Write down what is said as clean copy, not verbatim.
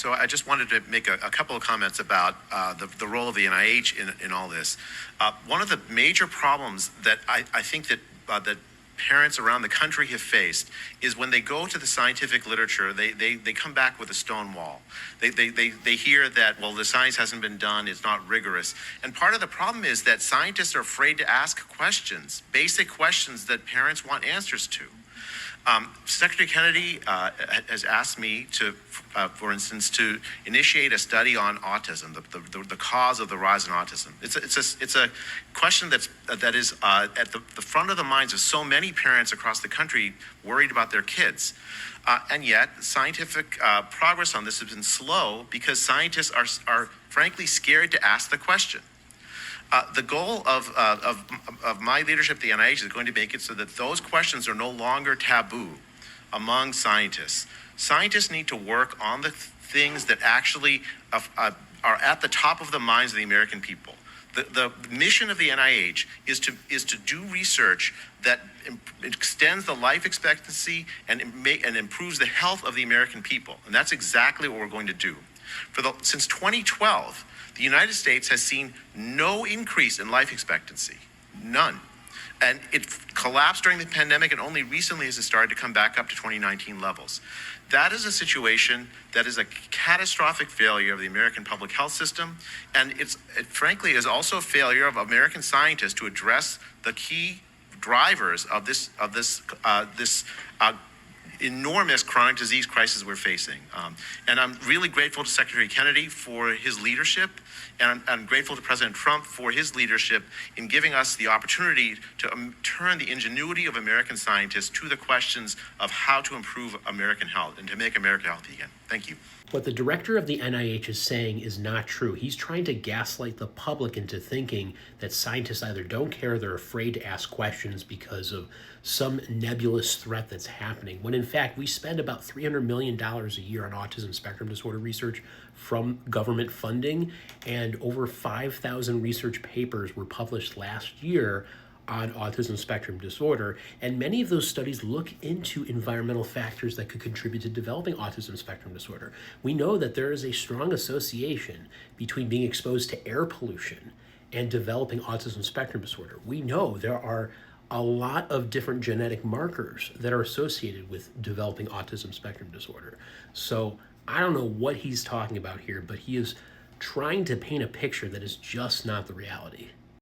So I just wanted to make a couple of comments about the role of the NIH in all this. One of the major problems that I think that parents around the country have faced is when they go to the scientific literature, they come back with a stone wall. They hear that, well, the science hasn't been done, it's not rigorous. And part of the problem is that scientists are afraid to ask questions, basic questions that parents want answers to. Secretary Kennedy has asked me to, for instance, to initiate a study on autism, the cause of the rise in autism. It's a question that is at the front of the minds of so many parents across the country worried about their kids. And yet, scientific progress on this has been slow because scientists are frankly scared to ask the question. The goal of my leadership at the NIH is going to make it so that those questions are no longer taboo among scientists. Scientists need to work on the things that actually are at the top of the minds of the American people. The mission of the NIH is to do research that extends the life expectancy and improves the health of the American people. And that's exactly what we're going to do. Since 2012, the United States has seen no increase in life expectancy, none. And it collapsed during the pandemic, and only recently has it started to come back up to 2019 levels. That is a situation that is a catastrophic failure of the American public health system, and it frankly is also a failure of American scientists to address the key drivers of this enormous chronic disease crisis we're facing. And I'm really grateful to Secretary Kennedy for his leadership, and I'm grateful to President Trump for his leadership in giving us the opportunity to turn the ingenuity of American scientists to the questions of how to improve American health and to make America healthy again. Thank you. What the director of the NIH is saying is not true. He's trying to gaslight the public into thinking that scientists either don't care or they're afraid to ask questions because of some nebulous threat that's happening, when in fact we spend about $300 million a year on autism spectrum disorder research from government funding, and over 5,000 research papers were published last year on autism spectrum disorder, and many of those studies look into environmental factors that could contribute to developing autism spectrum disorder. We know that there is a strong association between being exposed to air pollution and developing autism spectrum disorder. We know there are a lot of different genetic markers that are associated with developing autism spectrum disorder. So I don't know what he's talking about here, but he is trying to paint a picture that is just not the reality.